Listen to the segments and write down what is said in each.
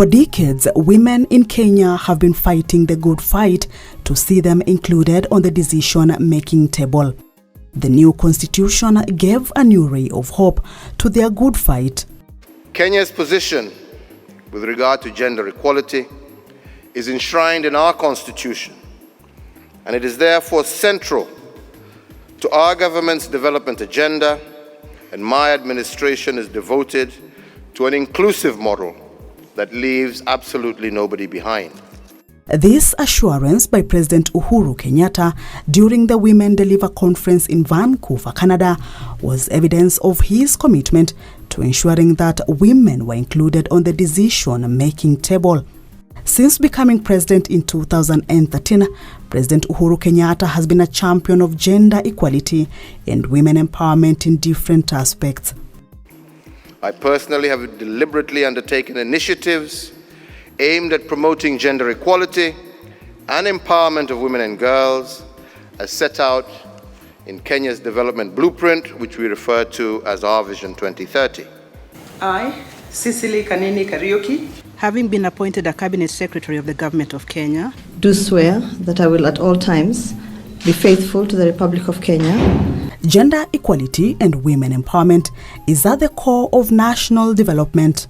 For decades, women in Kenya have been fighting the good fight to see them included on the decision-making table. The new constitution gave a new ray of hope to their good fight. Kenya's position with regard to gender equality is enshrined in our constitution, and it is therefore central to our government's development agenda, and my administration is devoted to an inclusive model that leaves absolutely nobody behind. This assurance by President Uhuru Kenyatta during the Women Deliver Conference in Vancouver, Canada, was evidence of his commitment to ensuring that women were included on the decision-making table. Since becoming president in 2013, President Uhuru Kenyatta has been a champion of gender equality and women empowerment in different aspects. I personally have deliberately undertaken initiatives aimed at promoting gender equality and empowerment of women and girls as set out in Kenya's development blueprint, which we refer to as our Vision 2030. I, Cicely Kanini Kariuki, having been appointed a Cabinet Secretary of the Government of Kenya, do swear that I will at all times be faithful to the Republic of Kenya. Gender equality and women empowerment is at the core of national development.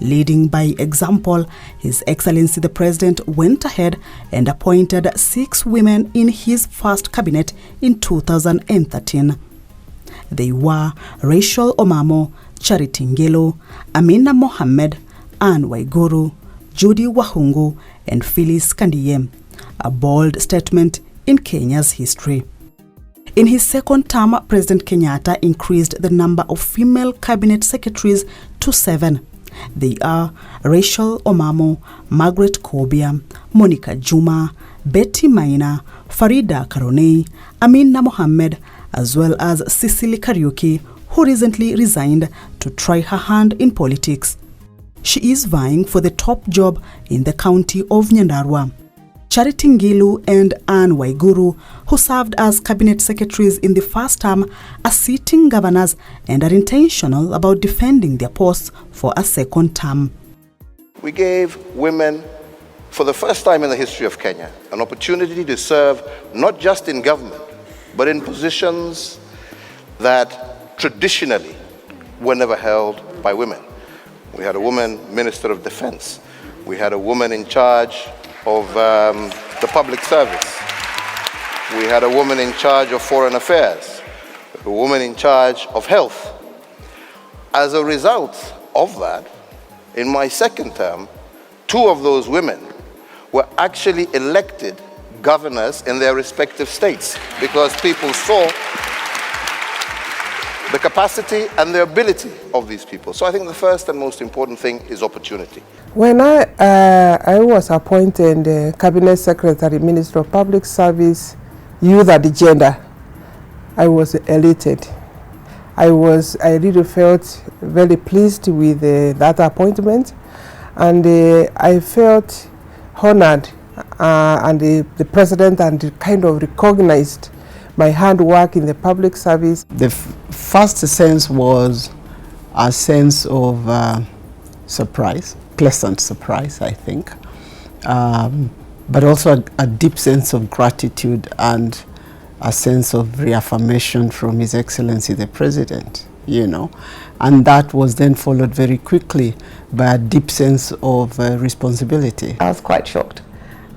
Leading by example, His Excellency the President went ahead and appointed 6 women in his first cabinet in 2013. They were Rachel Omamo, Charity Ngelo, Amina Mohammed, Anne Waiguru, Judy Wahungu, and Phyllis Kandiye, a bold statement in Kenya's history. In his second term, President Kenyatta increased the number of female cabinet secretaries to 7. They are Rachel Omamo, Margaret Kobia, Monica Juma, Betty Maina, Farida Karonei, Amina Mohammed, as well as Cicely Kariuki, who recently resigned to try her hand in politics. She is vying for the top job in the county of Nyandarua. Charity Ngilu and Anne Waiguru, who served as cabinet secretaries in the first term, are sitting governors and are intentional about defending their posts for a second term. We gave women, for the first time in the history of Kenya, an opportunity to serve not just in government, but in positions that traditionally were never held by women. We had a woman Minister of Defense. We had a woman in charge of the public service. We had a woman in charge of foreign affairs, a woman in charge of health. As a result of that, in my second term, 2 of those women were actually elected governors in their respective states because people saw the capacity and the ability of these people. So I think the first and most important thing is opportunity. When I was appointed Cabinet Secretary, Minister of Public Service, Youth and Gender, I was elated. I really felt very pleased with that appointment, and I felt honored, and the President and kind of recognized my handwork in the public service. The first sense was a sense of surprise, pleasant surprise, I think, but also a deep sense of gratitude and a sense of reaffirmation from His Excellency the President, you know, and that was then followed very quickly by a deep sense of responsibility. I was quite shocked,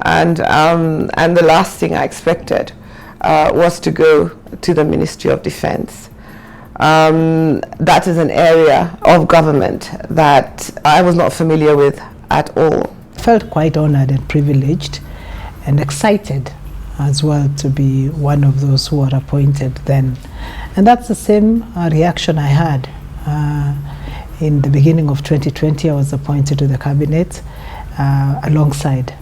and the last thing I expected was to go to the Ministry of Defense. That is an area of government that I was not familiar with at all. I felt quite honored and privileged and excited as well to be one of those who were appointed then. And that's the same reaction I had. In the beginning of 2020, I was appointed to the cabinet alongside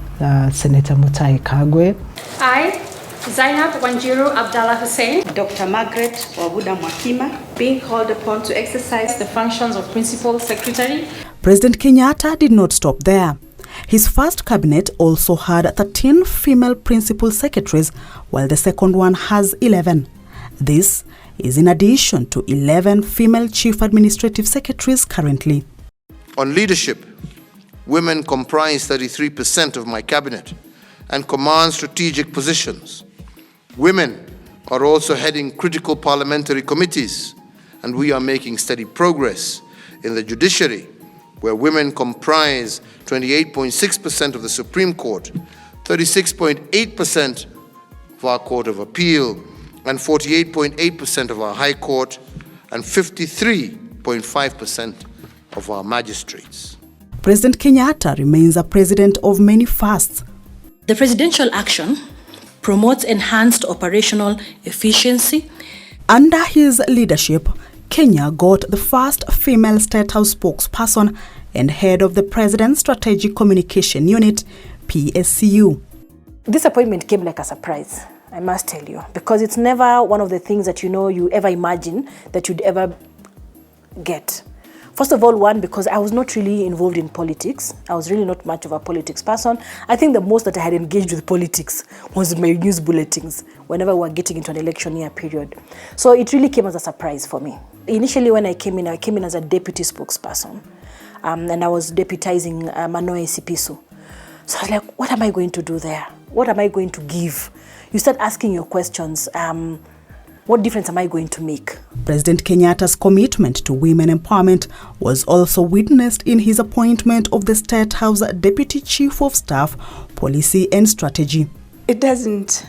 Senator Mutahi Kagwe. I, Zainab Wanjiru Abdallah Hussein, Dr. Margaret Wabuda Mwakima, being called upon to exercise the functions of Principal Secretary. President Kenyatta did not stop there. His first cabinet also had 13 female principal secretaries, while the second one has 11. This is in addition to 11 female chief administrative secretaries currently. On leadership, women comprise 33% of my cabinet and command strategic positions. Women are also heading critical parliamentary committees, and we are making steady progress in the judiciary, where women comprise 28.6% of the Supreme Court, 36.8% of our Court of Appeal, and 48.8% of our High Court, and 53.5% of our magistrates. President Kenyatta remains a president of many firsts. The presidential action promotes enhanced operational efficiency. Under his leadership, Kenya got the first female State House spokesperson and head of the President's Strategic Communication Unit, PSCU. This appointment came like a surprise, I must tell you, because it's never one of the things that you ever imagine that you'd ever get. First of all, one, because I was not really involved in politics. I was really not much of a politics person. I think the most that I had engaged with politics was my news bulletins whenever we were getting into an election year period. So it really came as a surprise for me. Initially when I came in as a deputy spokesperson, and I was deputizing Manoe Sipiso. So I was like, what am I going to do there? What am I going to give? You start asking your questions. What difference am I going to make? President Kenyatta's commitment to women empowerment was also witnessed in his appointment of the State House Deputy Chief of Staff, Policy and Strategy. It doesn't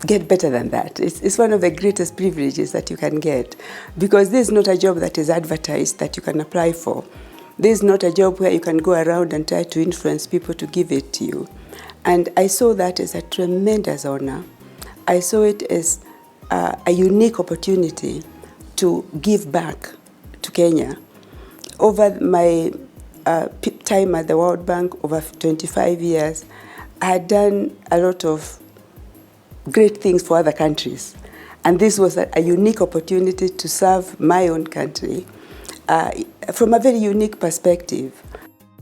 get better than that. It's one of the greatest privileges that you can get, because this is not a job that is advertised that you can apply for. This is not a job where you can go around and try to influence people to give it to you. And I saw that as a tremendous honor. I saw it as a unique opportunity to give back to Kenya. Over my time at the World Bank, over 25 years, I had done a lot of great things for other countries. And this was a unique opportunity to serve my own country from a very unique perspective.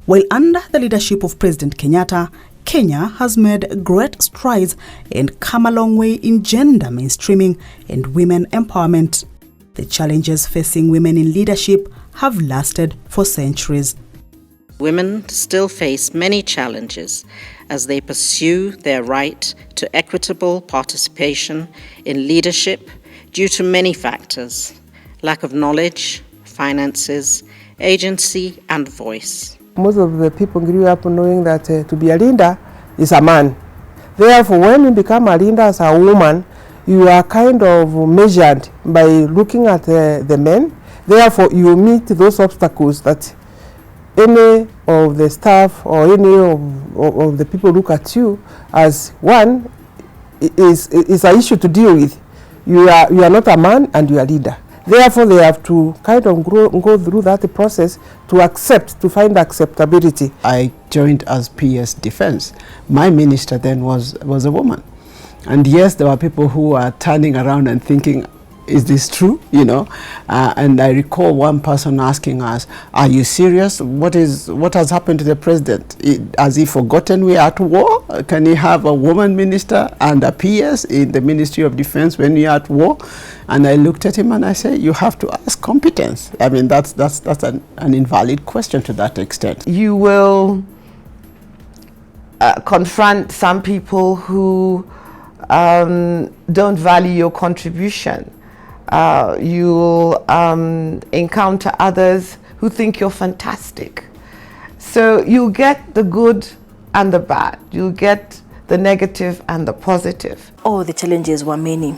While under the leadership of President Kenyatta, Kenya has made great strides and come a long way in gender mainstreaming and women empowerment. The challenges facing women in leadership have lasted for centuries. Women still face many challenges as they pursue their right to equitable participation in leadership due to many factors: lack of knowledge, finances, agency, and voice. Most of the people grew up knowing that to be a leader is a man. Therefore, when you become a leader as a woman, you are kind of measured by looking at the men. Therefore, you meet those obstacles that any of the staff or any of the people look at you as one is an issue to deal with. You are not a man and you are a leader. Therefore, they have to kind of go through that process to find acceptability. I joined as PS Defense. My minister then was a woman. And yes, there were people who were turning around and thinking, is this true? And I recall one person asking us, are you serious? What has happened to the president? Has he forgotten we are at war? Can he have a woman minister and a PS in the Ministry of Defense when we are at war? And I looked at him and I said, you have to ask competence. I mean, that's an invalid question to that extent. You will confront some people who don't value your contribution. You'll encounter others who think you're fantastic. So you'll get the good and the bad. You'll get the negative and the positive. Oh, the challenges were many.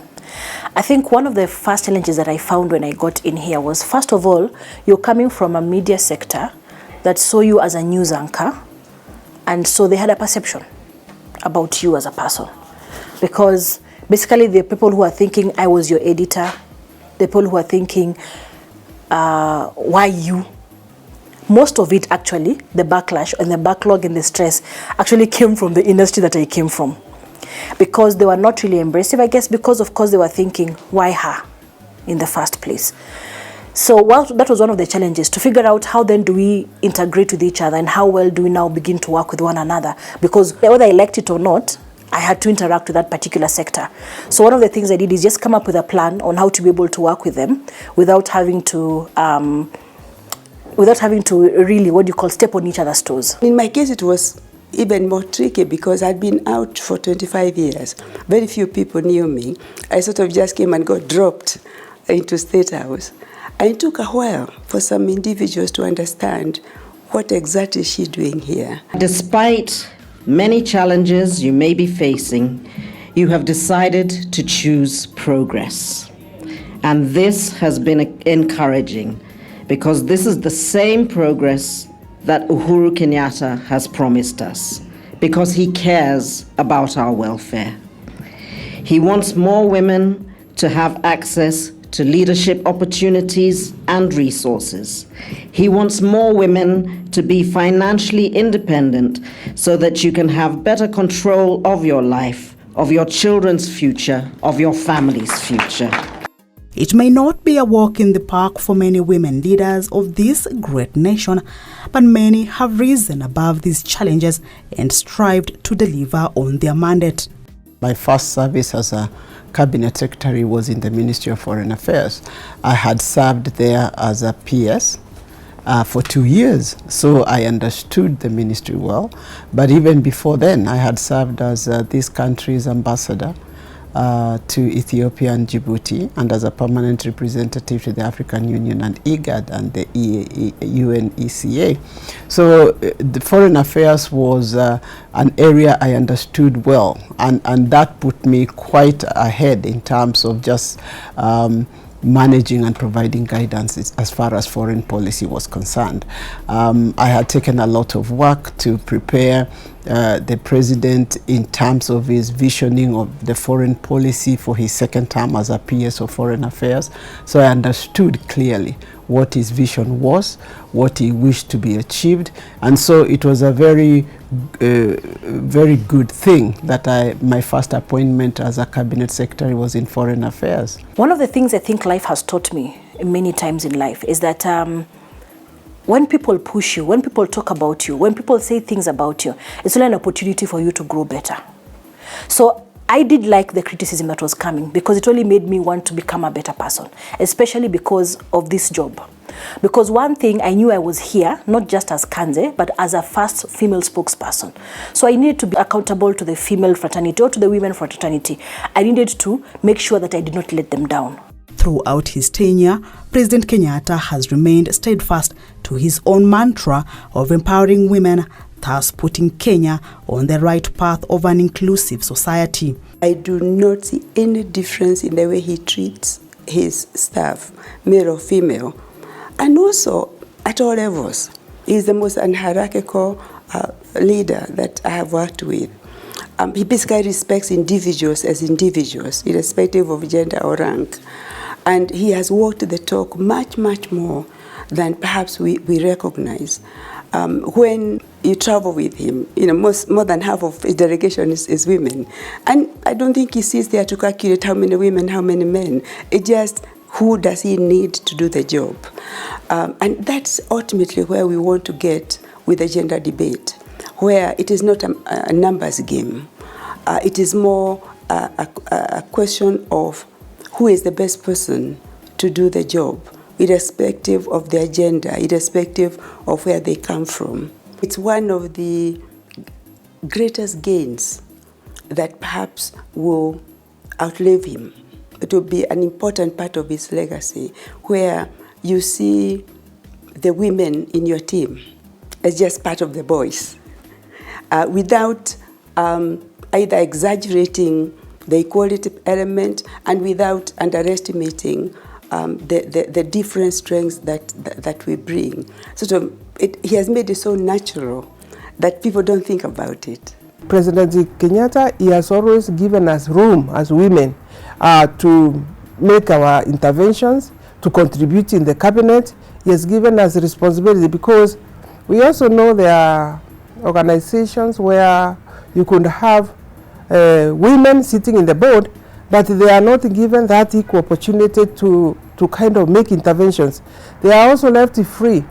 I think one of the first challenges that I found when I got in here was, first of all, you're coming from a media sector that saw you as a news anchor, and so they had a perception about you as a person. Because basically the people who are thinking I was your editor, the people who are thinking why you, most of it actually, the backlash and the backlog and the stress actually came from the industry that I came from. Because they were not really embracive, I guess, because of course they were thinking, why her in the first place? So that was one of the challenges, to figure out how then do we integrate with each other and how well do we now begin to work with one another. Because whether I liked it or not, I had to interact with that particular sector. So one of the things I did is just come up with a plan on how to be able to work with them without having to without having to really, what do you call, step on each other's toes? In my case, it was even more tricky because I'd been out for 25 years. Very few people knew me. I sort of just came and got dropped into State House. And it took a while for some individuals to understand what exactly is she doing here. Despite many challenges you may be facing, you have decided to choose progress. And this has been encouraging because this is the same progress that Uhuru Kenyatta has promised us, because he cares about our welfare. He wants more women to have access to leadership opportunities and resources. He wants more women to be financially independent so that you can have better control of your life, of your children's future, of your family's future. It may not be a walk in the park for many women leaders of this great nation, but many have risen above these challenges and strived to deliver on their mandate. My first service as a cabinet secretary was in the Ministry of Foreign Affairs. I had served there as a PS for 2 years, so I understood the ministry well. But even before then, I had served as this country's ambassador to Ethiopia and Djibouti, and as a permanent representative to the African Union and IGAD and the UNECA. So the foreign affairs was an area I understood well, and that put me quite ahead in terms of just managing and providing guidance as far as foreign policy was concerned. I had taken a lot of work to prepare the president in terms of his visioning of the foreign policy for his second term as a PS of Foreign Affairs. So I understood clearly what his vision was, what he wished to be achieved, and so it was a very good thing that my first appointment as a cabinet secretary was in foreign affairs. One of the things I think life has taught me many times in life is that when people push you, when people talk about you, when people say things about you, it's really an opportunity for you to grow better. So I did like the criticism that was coming because it only made me want to become a better person, especially because of this job. Because one thing, I knew I was here, not just as Kanze, but as a first female spokesperson. So I needed to be accountable to the female fraternity or to the women fraternity. I needed to make sure that I did not let them down. Throughout his tenure, President Kenyatta has remained steadfast to his own mantra of empowering women, thus putting Kenya on the right path of an inclusive society. I do not see any difference in the way he treats his staff, male or female, and also at all levels. He's the most unhierarchical leader that I have worked with. He basically respects individuals as individuals, irrespective of gender or rank. And he has walked the talk much, much more than perhaps we recognize. When you travel with him, more than half of his delegation is women. And I don't think he sits there to calculate how many women, how many men. It's just who does he need to do the job. And that's ultimately where we want to get with the gender debate, where it is not a numbers game. It is more a question of who is the best person to do the job, irrespective of their gender, irrespective of where they come from. It's one of the greatest gains that perhaps will outlive him. It will be an important part of his legacy, where you see the women in your team as just part of the boys, without either exaggerating the equality element and without underestimating the different strengths that we bring. He has made it so natural that people don't think about it. President Kenyatta, he has always given us room as women to make our interventions, to contribute in the cabinet. He has given us responsibility because we also know there are organizations where you could have women sitting in the board, but they are not given that equal opportunity to kind of make interventions. They are also left free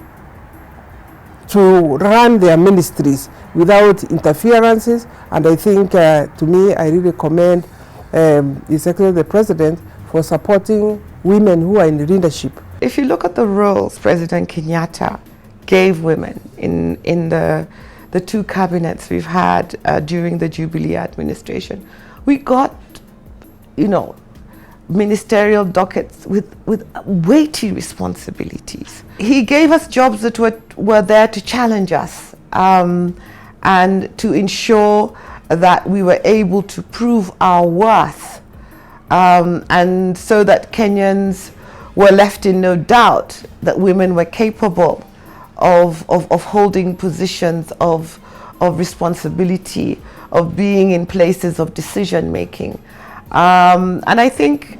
to run their ministries without interferences, and I think, to me, I really commend His Excellency the President for supporting women who are in leadership. If you look at the roles President Kenyatta gave women in the two cabinets we've had during the Jubilee administration. We got, ministerial dockets with weighty responsibilities. He gave us jobs that were there to challenge us and to ensure that we were able to prove our worth, and so that Kenyans were left in no doubt that women were capable of holding positions of responsibility, of being in places of decision making. And I think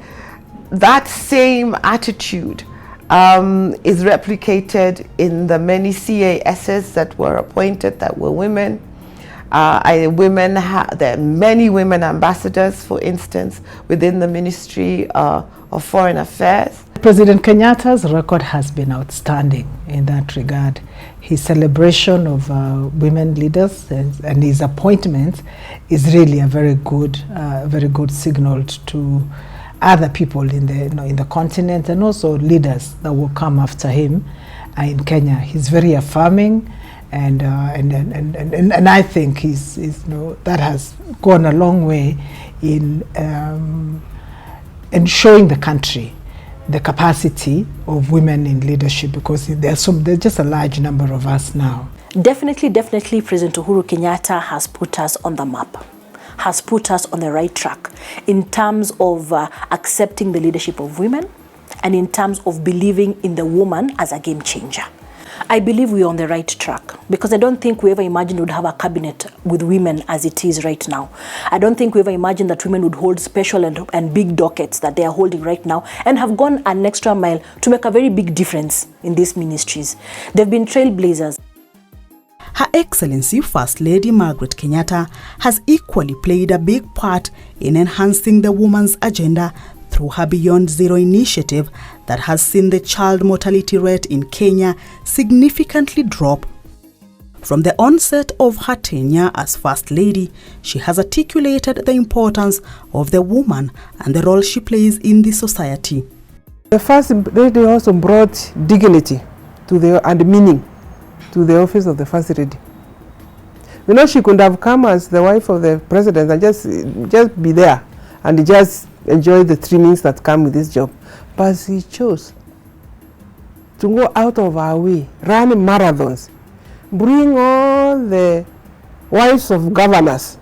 that same attitude is replicated in the many CASs that were appointed that were women. There are many women ambassadors, for instance, within the Ministry of Foreign Affairs. President Kenyatta's record has been outstanding in that regard. His celebration of women leaders and his appointment is really a very good signal to other people in the continent, and also leaders that will come after him in Kenya. He's very affirming, and I think that has gone a long way in showing the country the capacity of women in leadership, because there's just a large number of us now. Definitely, President Uhuru Kenyatta has put us on the map, has put us on the right track in terms of accepting the leadership of women and in terms of believing in the woman as a game changer. I believe we are on the right track, because I don't think we ever imagined we'd have a cabinet with women as it is right now. I don't think we ever imagined that women would hold special and big dockets that they are holding right now, and have gone an extra mile to make a very big difference in these ministries. They've been trailblazers. Her Excellency First Lady Margaret Kenyatta has equally played a big part in enhancing the woman's agenda through her Beyond Zero initiative that has seen the child mortality rate in Kenya significantly drop. From the onset of her tenure as First Lady, she has articulated the importance of the woman and the role she plays in the society. The First Lady also brought dignity and meaning to the office of the First Lady. She could have come as the wife of the president and just be there and just enjoy the trimmings that come with this job. But she chose to go out of her way, run marathons, bring all the wives of governors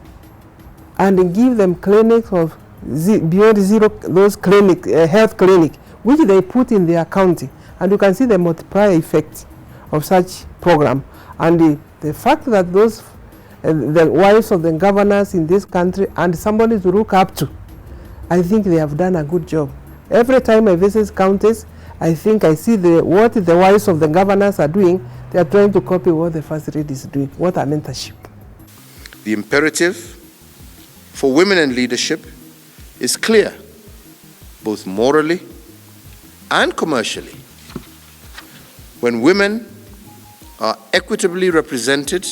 and give them clinics of Beyond Zero, those health clinic, which they put in their county. And you can see the multiplier effect of such program. And the fact that those the wives of the governors in this country and somebody to look up to, I think they have done a good job. Every time I visit counties, I think I see what the wives of the governors are doing. They are trying to copy what the First Lady is doing. What a mentorship. The imperative for women in leadership is clear, both morally and commercially. When women are equitably represented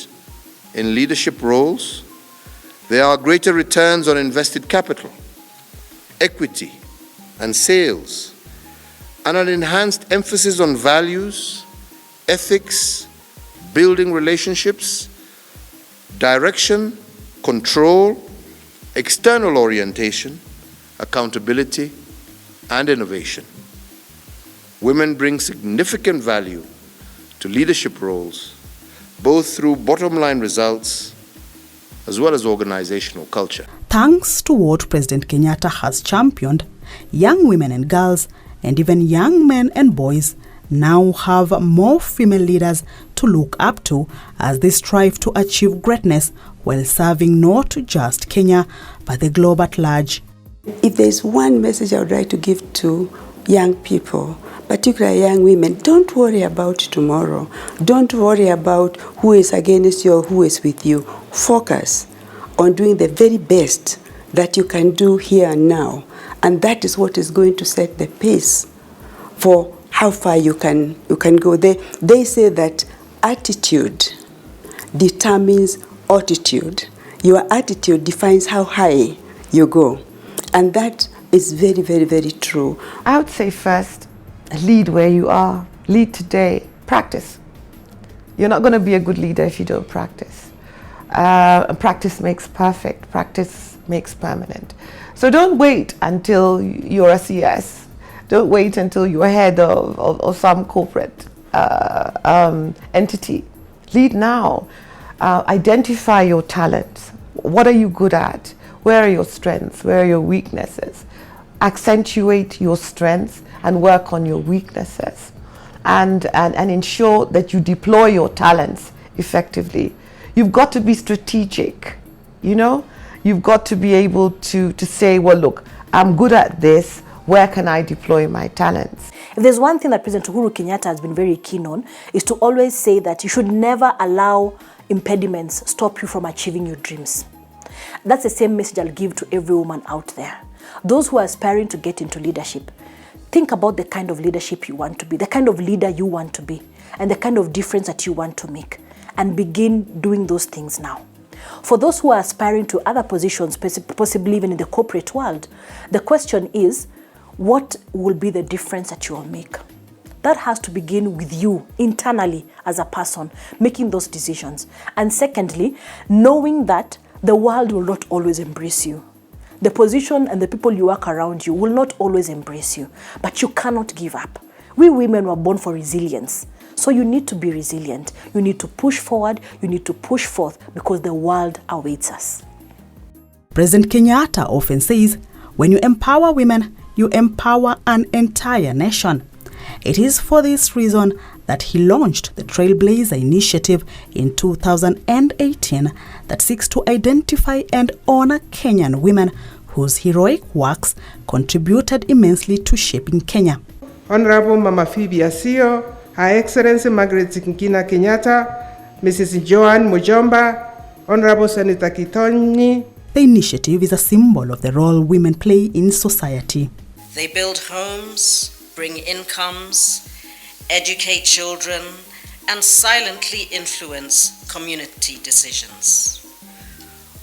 in leadership roles, there are greater returns on invested capital, equity, and sales, and an enhanced emphasis on values, ethics, building relationships, direction, control, external orientation, accountability, and innovation. Women bring significant value to leadership roles, both through bottom-line results as well as organizational culture. Thanks to what President Kenyatta has championed, young women and girls, and even young men and boys, now have more female leaders to look up to as they strive to achieve greatness while serving not just Kenya, but the globe at large. If there's one message I would like to give to young people, particularly young women, don't worry about tomorrow. Don't worry about who is against you or who is with you. Focus on doing the very best that you can do here and now. And that is what is going to set the pace for how far you can go. They say that attitude determines altitude. Your attitude defines how high you go. And that is very, very, very true. I would say first, lead where you are. Lead today. Practice. You're not going to be a good leader if you don't practice. Practice makes perfect. Practice makes permanent. So don't wait until you're a CS. Don't wait until you're head of some corporate entity. Lead now. Identify your talents. What are you good at? Where are your strengths? Where are your weaknesses? Accentuate your strengths and work on your weaknesses. And ensure that you deploy your talents effectively. You've got to be strategic, you know? You've got to be able to say, well, look, I'm good at this. Where can I deploy my talents? If there's one thing that President Uhuru Kenyatta has been very keen on, is to always say that you should never allow impediments stop you from achieving your dreams. That's the same message I'll give to every woman out there. Those who are aspiring to get into leadership, think about the kind of leadership you want to be, the kind of leader you want to be, and the kind of difference that you want to make, and begin doing those things now. For those who are aspiring to other positions, possibly even in the corporate world, the question is, what will be the difference that you will make? That has to begin with you internally as a person, making those decisions. And secondly, knowing that the world will not always embrace you. The position and the people you work around you will not always embrace you, but you cannot give up. We women were born for resilience. So you need to be resilient. You need to push forward. You need to push forth because the world awaits us. President Kenyatta often says, when you empower women, you empower an entire nation. It is for this reason that he launched the Trailblazer Initiative in 2018 that seeks to identify and honor Kenyan women whose heroic works contributed immensely to shaping Kenya. Honorable Mama Phoebe Asio, Her Excellency Margaret Nkina Kenyatta, Mrs. Joan Mujomba, Honorable Senator Kitoni. The initiative is a symbol of the role women play in society. They build homes, bring incomes, educate children, and silently influence community decisions.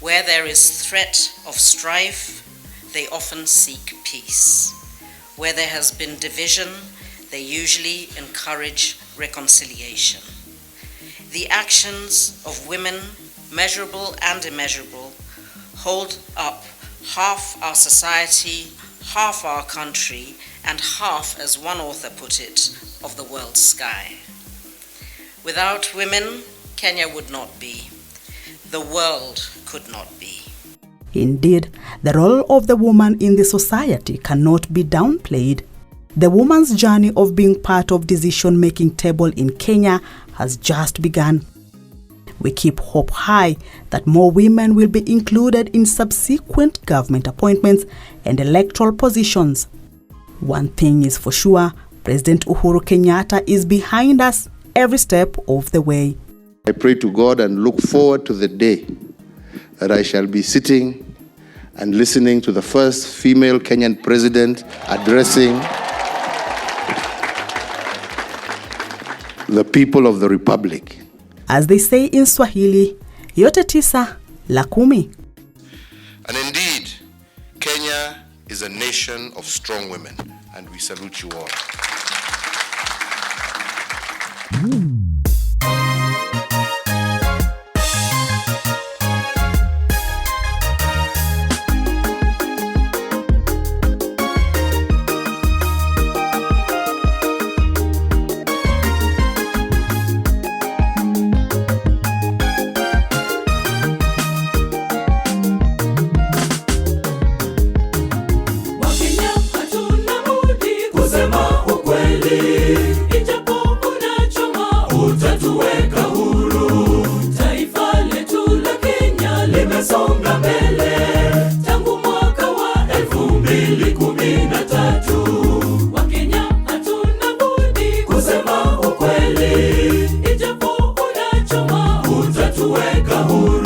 Where there is threat of strife, they often seek peace. Where there has been division, they usually encourage reconciliation. The actions of women, measurable and immeasurable, hold up half our society, half our country, and half, as one author put it, of the world's sky. Without women, Kenya would not be. The world could not be. Indeed, the role of the woman in the society cannot be downplayed. The woman's journey of being part of decision-making table in Kenya has just begun. We keep hope high that more women will be included in subsequent government appointments and electoral positions. One thing is for sure, President Uhuru Kenyatta is behind us every step of the way. I pray to God and look forward to the day that I shall be sitting and listening to the first female Kenyan president addressing the people of the Republic. As they say in Swahili, yote tisa la kumi. And indeed, Kenya is a nation of strong women, and we salute you all. Songa mbele tangu mwaka wa 2013. Wakenya hatuna budi kusema ukweli, ijapo unachoma utatuweka huru.